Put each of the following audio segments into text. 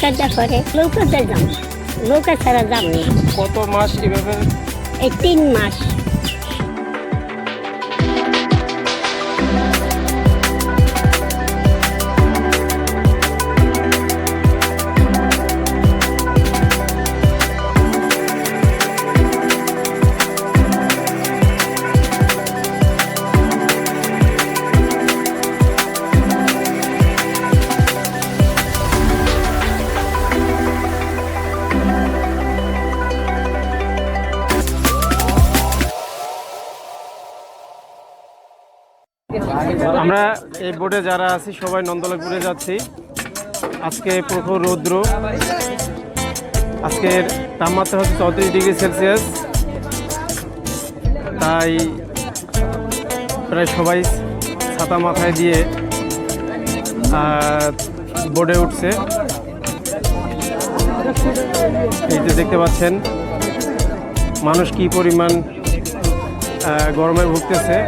কাজটা করে নৌকাতে যাম, নৌকা ছাড়া যাম না। কত মাস এভাবে? এই 3 মাস। আমরা এই বোটে যারা আছি সবাই নন্দলালপুরে যাচ্ছি। আজকে প্রখর রৌদ্র, আজকের তাপমাত্রা হচ্ছে 34°C। তাই প্রায় সবাই ছাতা মাথায় দিয়ে বোটে উঠছে। এই যে দেখতে পাচ্ছেন মানুষ কি পরিমাণ গরমে ভুগতেছে।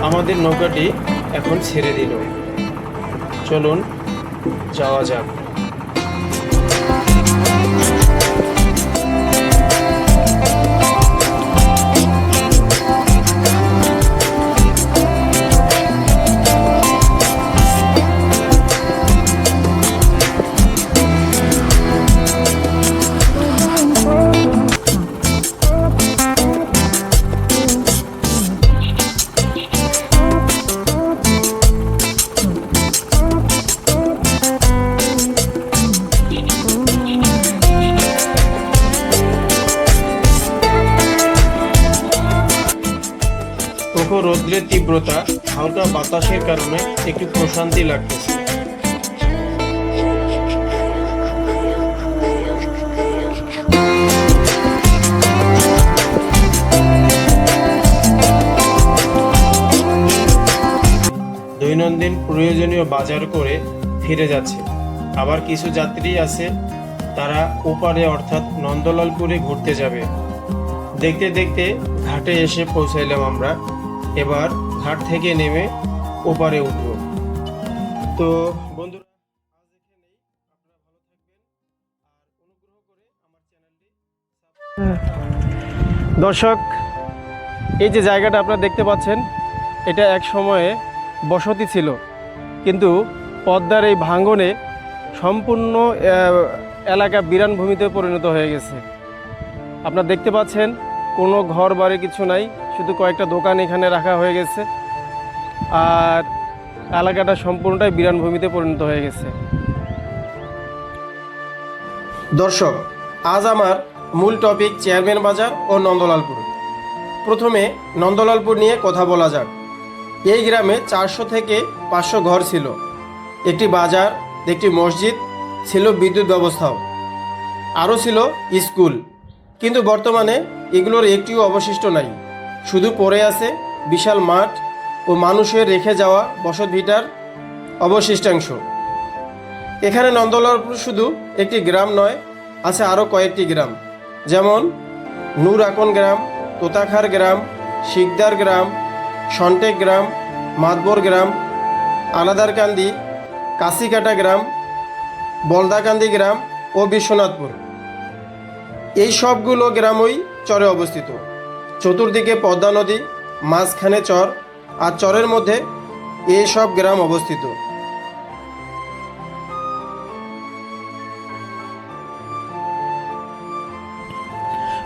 আমাদের নৌকাটি এখন ছেড়ে দিল, চলুন যাওয়া যাক। রৌদ্রের তীব্রতা, হালকা বাতাসের কারণে একটু প্রশান্তি লাগতেছে। দৈনন্দিন প্রয়োজনীয় বাজার করে ফিরে যাচ্ছে। আবার কিছু যাত্রী আছে তারা ওপারে অর্থাৎ নন্দলালপুরে ঘুরতে যাবে। দেখতে দেখতে ঘাটে এসে পৌঁছাইলাম আমরা। এবার ঘাট থেকে নেমে ওপারে উঠব। তো বন্ধুরা, আজ এখানেই। আপনারা ভালো থাকবেন আর অনুগ্রহ করে আমার চ্যানেলটি দর্শক, এই যে জায়গাটা আপনারা দেখতে পাচ্ছেন, এটা এক সময়ে বসতি ছিল, কিন্তু পদ্মার এই ভাঙনে সম্পূর্ণ এলাকা বিরান ভূমিতে পরিণত হয়ে গেছে। আপনারা দেখতে পাচ্ছেন কোনো ঘর বাড়ি কিছু নাই, শুধু কয়েকটা দোকান এখানে রাখা হয়ে গেছে। আর এলাকাটা সম্পূর্ণটাই বিরান ভূমিতে পরিণত হয়ে গেছে। দর্শক, আজ আমার মূল টপিক চেয়ারম্যান বাজার ও নন্দলালপুর। প্রথমে নন্দলালপুর নিয়ে কথা বলা যাক। এই গ্রামে 400 থেকে 500 ঘর ছিল, একটি বাজার, একটি মসজিদ ছিল, বিদ্যুৎ ব্যবস্থাও, আরও ছিল স্কুল। কিন্তু বর্তমানে এগুলোর একটিও অবশিষ্ট নাই। শুধু পড়ে আছে বিশাল মাঠ ও মানুষের রেখে যাওয়া বসতভিটার অবশিষ্টাংশ। এখানে নন্দলালপুর শুধু একটি গ্রাম নয়, আছে আরও কয়েকটি গ্রাম, যেমন নূর আকন গ্রাম, তোতাখার গ্রাম, শিকদার গ্রাম, সন্টেক গ্রাম, মাতবর গ্রাম, আলাদারকান্দি, কাশিকাটা গ্রাম, বলদাকান্দি গ্রাম ও বিশ্বনাথপুর। এই সবগুলো গ্রামই চরে অবস্থিত। চতুর্দিকে পদ্মা নদী, মাঝখানে চর, আর চরের মধ্যে এই সব গ্রাম অবস্থিত।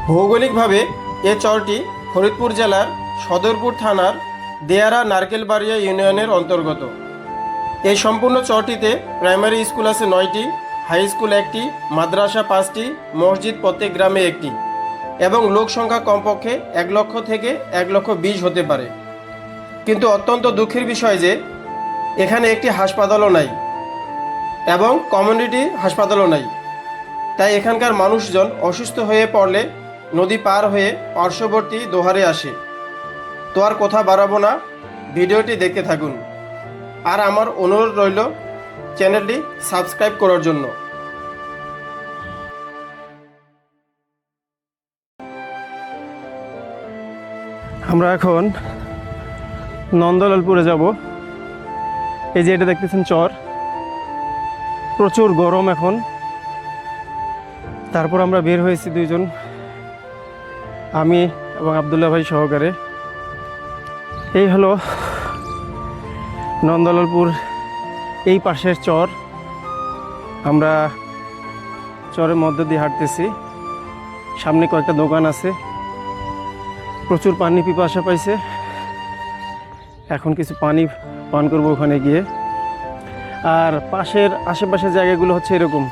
ভৌগোলিকভাবে এ চরটি ফরিদপুর জেলার সদরপুর থানার দেয়ারা নারকেলবাড়িয়া ইউনিয়নের অন্তর্গত। এই সম্পূর্ণ চরটিতে প্রাইমারি স্কুল আছে 9টি, হাই স্কুল 1টি, মাদ্রাসা 5টি, মসজিদ প্রত্যেক গ্রামে 1টি, এবং লোক সংখ্যা কমপক্ষে 1 লক্ষ থেকে 1,20,000 হতে পারে। কিন্তু অত্যন্ত দুঃখের বিষয় যে এখানে একটি হাসপাতালও নাই এবং কমিউনিটি হাসপাতালও নাই। তাই এখানকার মানুষজন অসুস্থ হয়ে পড়লে নদী পার হয়ে পার্শ্ববর্তী দোহারে আসে। তো আর কথা বাড়াবো না, ভিডিওটি দেখতে থাকুন। আর আমার অনুরোধ রইল চ্যানেলটি সাবস্ক্রাইব করার জন্য। আমরা এখন নন্দলালপুরে যাব। এই যে এটা দেখতেছেন চর, প্রচুর গরম এখন। তারপর আমরা বের হয়েছি দুইজন, আমি এবং আবদুল্লাহ ভাই সহকারে। এই হলো নন্দলালপুর, এই পাশের চর। আমরা চরের মধ্য দিয়ে হাঁটতেছি, সামনে কয়েকটা দোকান আছে। প্রচুর পানি পিপাসা পাইছে, এখন কিছু পানি পান করবো ওখানে গিয়ে। আর পাশের আশেপাশের জায়গাগুলো হচ্ছে এরকম,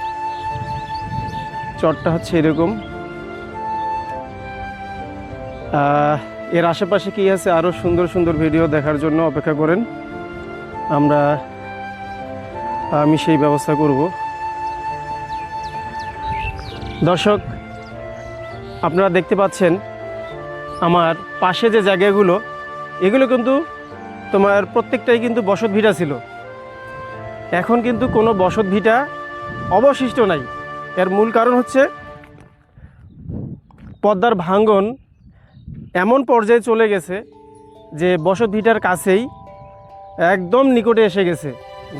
চরটা হচ্ছে এরকম। এর আশেপাশে কি আছে আরও সুন্দর সুন্দর ভিডিও দেখার জন্য অপেক্ষা করেন, আমি সেই ব্যবস্থা করব। দর্শক, আপনারা দেখতে পাচ্ছেন আমার পাশে যে জায়গাগুলো, এগুলো কিন্তু তোমার প্রত্যেকটাই কিন্তু বসত ভিটা ছিল। এখন কিন্তু কোনো বসত ভিটা অবশিষ্ট নাই। এর মূল কারণ হচ্ছে পদ্মার ভাঙ্গন এমন পর্যায়ে চলে গেছে যে বসত ভিটার কাছেই একদম নিকটে এসে গেছে।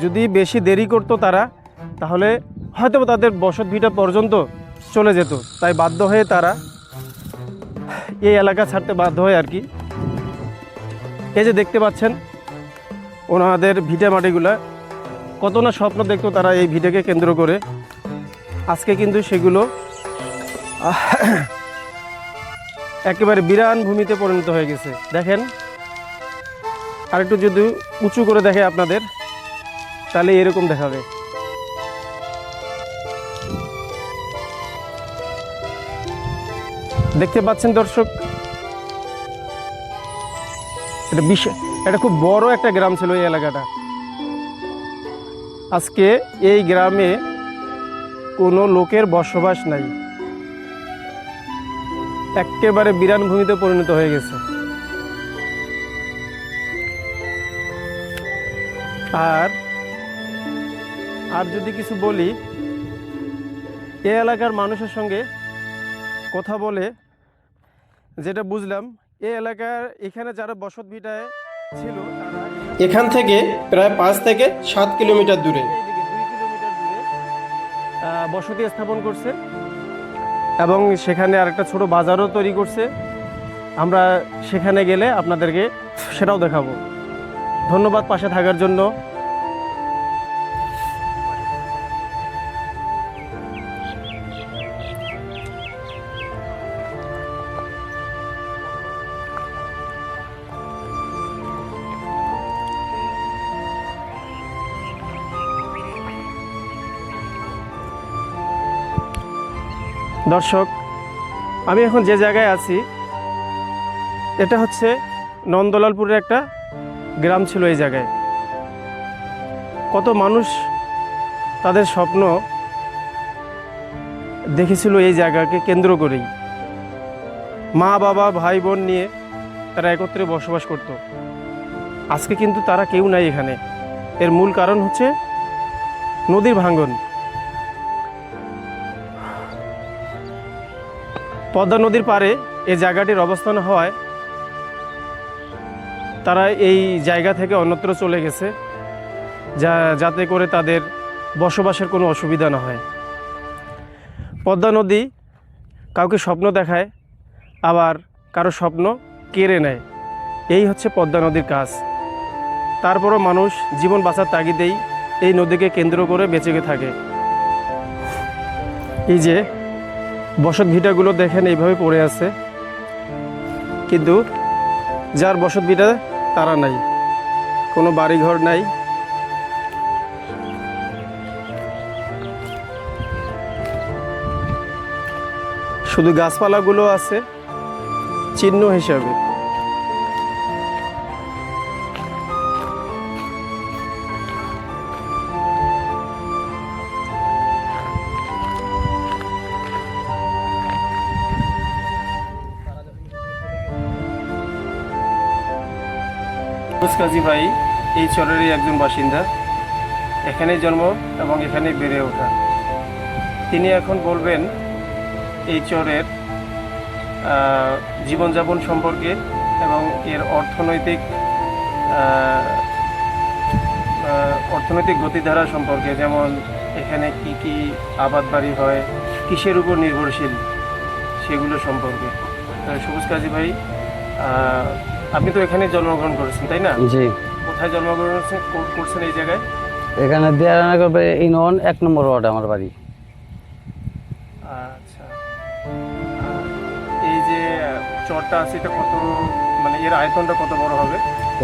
যদি বেশি দেরি করতো তারা, তাহলে হয়তো তাদের বসত ভিটা পর্যন্ত চলে যেত। তাই বাধ্য হয়ে তারা এই এলাকা ছাড়তে বাধ্য হয় আর কি। এই যে দেখতে পাচ্ছেন ওনাদের ভিটা মাটিগুলা, কত না স্বপ্ন দেখতো তারা এই ভিটাকে কেন্দ্র করে। আজকে কিন্তু সেগুলো একেবারে বিরান ভূমিতে পরিণত হয়ে গেছে। দেখেন, আরেকটু যদি উঁচু করে দেখে আপনাদের, তাহলে এরকম দেখাবে। দেখতে পাচ্ছেন দর্শক, এটা খুব বড় একটা গ্রাম ছিল এই এলাকাটা। আজকে এই গ্রামে কোনো লোকের বসবাস নাই, একেবারে বিরান ভূমিতে পরিণত হয়ে গেছে। আর যদি কিছু বলি, এই এলাকার মানুষের সঙ্গে কথা বলে যেটা বুঝলাম, এই এলাকার এখানে যারা বসত ভিটায় ছিল তারা এখান থেকে প্রায় 5 থেকে 7 কিলোমিটার দূরে, 2 কিলোমিটার দূরে বসতি স্থাপন করছে এবং সেখানে আরেকটা ছোট বাজারও তৈরি করছে। আমরা সেখানে গেলে আপনাদেরকে সেটাও দেখাবো। ধন্যবাদ পাশে থাকার জন্য। দর্শক, আমি এখন যে জায়গায় আছি এটা হচ্ছে নন্দলালপুরের একটা গ্রাম ছিল। এই জায়গায় কত মানুষ তাদের স্বপ্ন দেখেছিল এই জায়গাকে কেন্দ্র করেই। মা বাবা ভাই বোন নিয়ে তারা একত্রে বসবাস করত। আজকে কিন্তু তারা কেউ নাই এখানে। এর মূল কারণ হচ্ছে নদীর ভাঙ্গন। পদ্মা নদীর পাড়ে এই জায়গাটির অবস্থান হওয়ায় তারা এই জায়গা থেকে অন্যত্র চলে গেছে, যাতে করে তাদের বসবাসের কোনো অসুবিধা না হয়। পদ্মা নদী কাউকে স্বপ্ন দেখায়, আবার কারো স্বপ্ন কেড়ে নেয়। এই হচ্ছে পদ্মা নদীর কাজ। তারপরও মানুষ জীবন বাঁচার তাগিদেই এই নদীকে কেন্দ্র করে বেঁচে থাকে। এই যে বসত ভিটাগুলো দেখেন এইভাবে পড়ে আছে, কিন্তু যার বসত ভিটা তারা নাই, কোনো বাড়িঘর নাই। শুধু গাছপালাগুলো আছে চিহ্ন হিসাবে। কাজী ভাই এই চরেরই একজন বাসিন্দা, এখানেই জন্ম এবং এখানেই বেড়ে ওঠা। তিনি এখন বলবেন এই চরের জীবনযাপন সম্পর্কে এবং এর অর্থনৈতিক গতিধারা সম্পর্কে। যেমন এখানে কি কি আবাদ বাড়ি হয়, কিসের উপর নির্ভরশীল, সেগুলো সম্পর্কে। সবুজ কাজী ভাই, আপনি তো এখানে জন্মগ্রহণ করেছেন, তাই না? জি। কোথায় জন্মগ্রহণ করছেন এই জায়গায়? এখানে দেয়ারানা করবে ইউনিয়ন 1 নম্বর ওয়ার্ডে আমার বাড়ি। আচ্ছা, আর এই যে চরটা আছে, এটা কত, মানে এর আয়তনটা কত বড় হবে?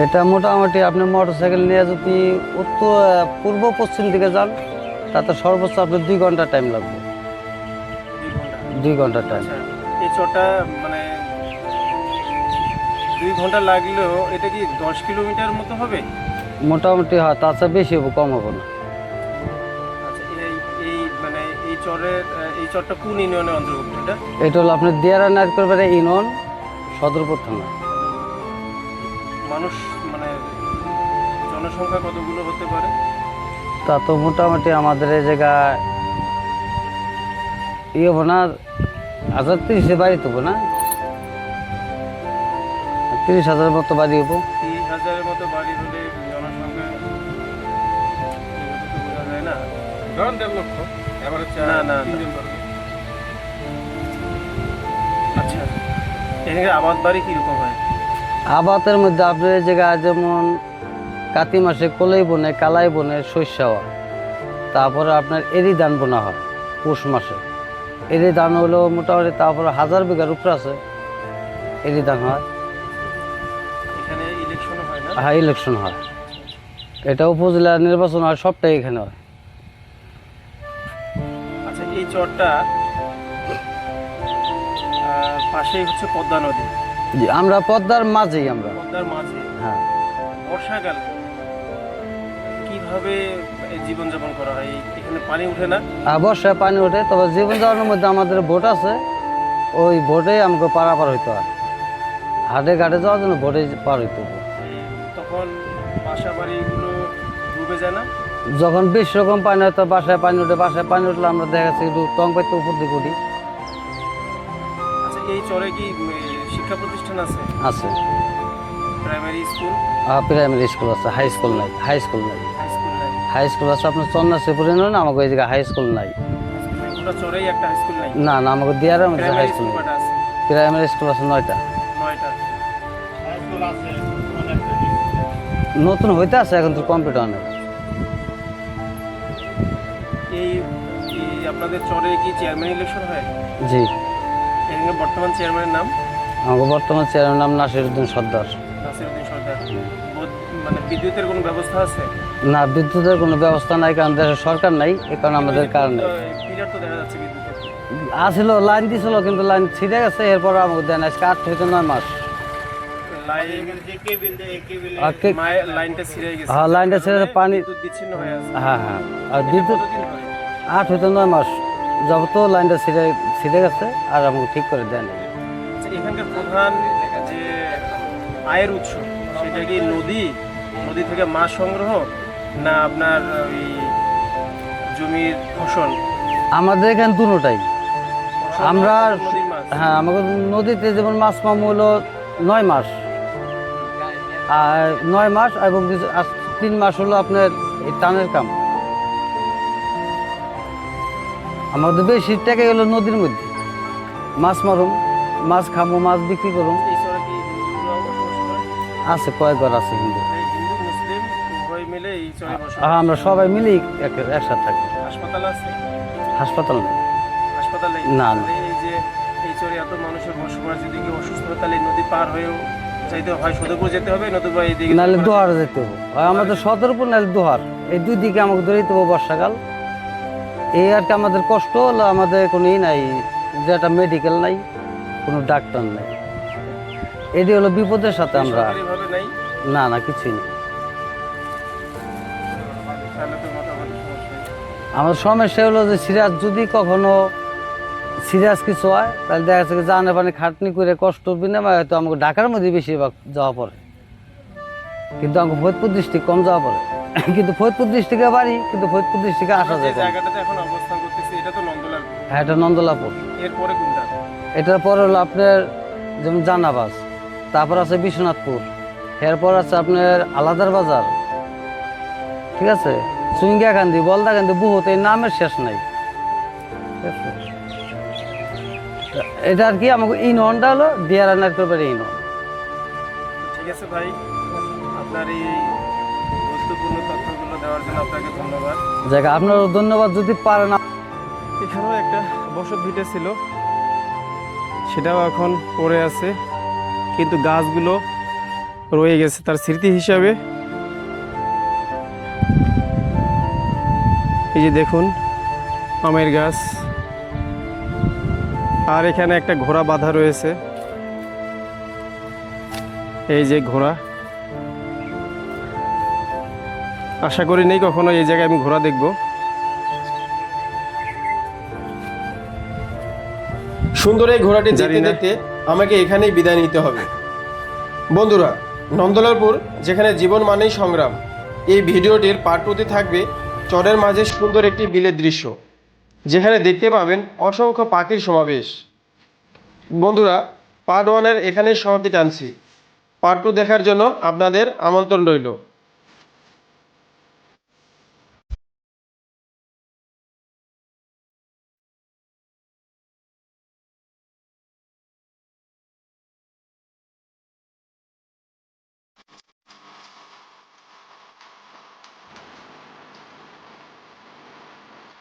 এটা মোটামুটি আপনি মোটরসাইকেল নিয়ে যদি উত্তর পূর্ব পশ্চিম দিকে যান তাতে সর্বোচ্চ আপনার 2 ঘন্টা টাইম লাগবে। 2 ঘন্টা? 2 ঘন্টা টাইম। আচ্ছা, এই চরটা মানে 2 ঘন্টা লাগলেও এটা কি 10 কিলোমিটার মতো হবে? মোটামুটি হয়, তাছাড়া বেশি হবে, কম হবে না। আচ্ছা, এই এই মানে এই চরটা কোন ইউনিয়নের অন্তর্ভুক্ত এটা? এটা হলো আপনার দেয়ারানা করবে ইউনিয়ন সদরপুর থানা। মানুষ মানে জনসংখ্যা কতগুলো হতে পারে? তা তো মোটামুটি আমাদের এই জায়গায় হবো না, 30,000 বাড়ি তবু না, 30,000 মতো বাড়ি হবো। 30,000-এর মতো বাড়ি হলে জনসংখ্যা তো বোঝা যায় না। ধরেন 1.5 লক্ষ, এবার হচ্ছে না না 3 জন। আচ্ছা, এখানে আবাদ বাড়ি কিরকম হয়? আবাদের মধ্যে আপনার এই জায়গায় যেমন কাতি মাসে কলাই বনে, কালাই বনে, শস্য হয়। তারপরে আপনার এরি ধান বোনা হয় পৌষ মাসে। এরি ধান হলো মোটামুটি, তারপরে 1000 বিঘার উপরে আছে এরি ধান হয়। এখানে ইলেকশনও হয় না? হ্যাঁ, ইলেকশন হয়। এটা উপজেলা নির্বাচন হয়, সবটাই এখানে হয়। আচ্ছা, এই চরটা পাশেই হচ্ছে পদ্মা নদী। জি, আমরা পদ্মার মাঝেই আমরা। পদ্মার মাঝে। হ্যাঁ। বর্ষাকালে কিভাবে জীবনযাপন করা হয়? এখানে পানি উঠে না? বর্ষায় পানি ওঠে, তবে জীবন যাওয়ার মধ্যে আমাদের বোট আছে, ওই বোটে আমাকে পারাপার হইতে হয়। হাটে ঘাটে যাওয়ার জন্য বোটে পার হইতে হবে। তখন বাসা বাড়িগুলো ডুবে যায় না? যখন বেশি রকম পানি হয় তো বাসায় পানি ওঠে, বাসায় পানি উঠলে আমরা দেখা যাচ্ছে একটু টং পাইতে উপর দিকে উঠি। আচ্ছা, এই চরে কি শিক্ষা প্রতিষ্ঠান আছে? আছে। Primary school? প্রাইমারি স্কুল আছে, হাই স্কুল নাই। হাই স্কুল নাই। হাই স্কুল নাই? হাই স্কুল আছে আপনার চন্নাশিপুরে নয়, আমাকে এই জায়গায় হাই স্কুল নাই। ওটা চরেই একটা হাই স্কুল নাই? না না, আমাকে দিয়ার মধ্যে হাই প্রাইমারি স্কুল স্কুল নেই। কয়টা আছে? প্রাইমারি স্কুল আছে 9টা। 9টা? হাই স্কুল আছে নতুন হইতে আছে, এখন তো কম্পিউটার নেই। এই এই আপনাদের চরে কি চেয়ারম্যান ইলেকশন হয়? জি। এখানে বর্তমান চেয়ারম্যানের নাম? আমাকে বর্তমান চেয়ারম্যানের নাম নাসিরউদ্দিন সর্দার। নাসিরউদ্দিন সর্দার। মানে বিদ্যুতের কোনো ব্যবস্থা আছে? না, বিদ্যুতের কোনো ব্যবস্থা নাই, কারণ দেশের সরকার নাই, এ কারণে আমাদের কারণে পিলার তো দেখা যাচ্ছে বিদ্যুতের। আসছিল, লাইন দিছিল, কিন্তু লাইন ছিঁড়ে গেছে, এরপর আমাকে দেন আজকে 8 থেকে 9 মাস। লাইনটা ছিঁড়ে গেছে? হ্যাঁ, লাইনটা ছিঁড়ে পানি বিদ্যুৎ বিচ্ছিন্ন হয়ে আছে। হ্যাঁ হ্যাঁ। আর বিদ্যুৎ কতদিন হয়? 8 থেকে 9 মাস যাব তো লাইনটা ছিঁড়ে গেছে, আর আমাকে ঠিক করে দেন। আচ্ছা, এখানকার প্রধান যে আয়ের উৎস, সেটা কি নদী থেকে মাছ সংগ্রহ, না আপনার ওই জমির ফসল? আমাদের এখানে দুটোটাই। ফসল আমরা আর নদীর মাছ? হ্যাঁ, আমাদের নদীতে যেমন মাছ পাবো হলো 9 মাস, আর 9 মাস, এবং 3 মাস হলো আপনার এই টানের কাম। আমাদের বেশি টাকা গেলো নদীর মধ্যে, মাছ মারুম, মাছ খাবো, মাছ বিক্রি করুম। এই চরে কি হিন্দুরাও বসবাস করে? আছে, কয়েকবার আছে হিন্দু। এই হিন্দু মুসলিম উভয় মিলে এই চরে বসবাস? আমরা সবাই মিলেই একসাথে থাকি। হাসপাতাল আছে? হাসপাতাল নেই। হাসপাতাল নেই? না, না। তাহলে এই যে এই চরে এত মানুষের বসবাস, যদি কেউ অসুস্থ হয় তাহলে নদী পার হয়েও চাইতে হয় সদরপুর যেতে হবে, নতুবা এইদিকে নাহলে দোহার যেতে হবে, আর আমাদের সদরপুর নাহলে দোহার, এই দুই দিকে আমাকে ধরে দিতে হবে বর্ষাকাল। এই আর কি আমাদের কষ্ট হলো, আমাদের কোনো নাই, যেটা মেডিকেল নাই, কোনো ডাক্তার নাই, এটি হলো বিপদের সাথে আমরা। সরকারিভাবে নাই? না না, কিছুই নেই। তাহলে তো মোটামুটি সমস্যা। আমার সমস্যা হলো যে সিরিয়াস যদি কখনো সিরিয়াস কিছু হয়, তাহলে দেখা যাচ্ছে জানে পানি খাটনি করে কষ্ট বিনিময়ে হয়তো আমাকে ঢাকার মধ্যে বেশিরভাগ যাওয়া পড়ে, কিন্তু আমাকে ফরিদপুর ডিস্ট্রিক্ট কম যাওয়া পড়ে। কিন্তু ফরিদপুর ডিস্ট্রিক্টে বাড়ি, কিন্তু ফরিদপুর ডিস্ট্রিক্টে আসা যে যায় কম। জায়গাটাতে এখন অবস্থান করতেছি এটা তো নন্দলালপুর। হ্যাঁ, এটা নন্দলাপুর। এরপরে কোনটা? এটার পর হলো আপনার যেমন জানাবাজ, তারপর আছে বিশ্বনাথপুর, এরপর আছে আপনার আলাদার বাজার, ঠিক আছে, চুঙ্গিয়াকান্দি বলদাকান্দি বহুত এই নামের শেষ নাই। ঠিক আছে? তা এটা আর কি আমাকে ইউনিয়নটা হলো দিয়ারা নারকেলবাড়ি ইউনিয়ন। ঠিক আছে ভাই, আপনার এই গুরুত্বপূর্ণ তথ্যগুলো দেওয়ার জন্য আপনাকে ধন্যবাদ। জায়গা আপনারও ধন্যবাদ। যদি পারেন এখানেও একটা বসত ভিটে ছিল, সেটাও এখন পড়ে আছে, কিন্তু গাছগুলো রয়ে গেছে তার স্মৃতি হিসাবে। এই যে দেখুন আমের গাছ, আর এখানে একটা ঘোড়া বাঁধা রয়েছে। এই যে ঘোড়া, আশা করি নেই কখনো এই জায়গায় আমি ঘোড়া দেখব। সুন্দর এই ঘোড়াটি দেখতে দেখতে আমাকে এখানেই বিদায় নিতে হবে। বন্ধুরা, নন্দলালপুর যেখানে জীবন মানেই সংগ্রাম, এই ভিডিওটির পার্ট 2-তে থাকবে চরের মাঝে সুন্দর একটি বিলের দৃশ্য, যেখানে দেখতে পাবেন অসংখ্য পাখির সমাবেশ। বন্ধুরা, পার্ট 1-এর এখানেই সমাপ্তি টানছি। পার্ট 2 দেখার জন্য আপনাদের আমন্ত্রণ রইল।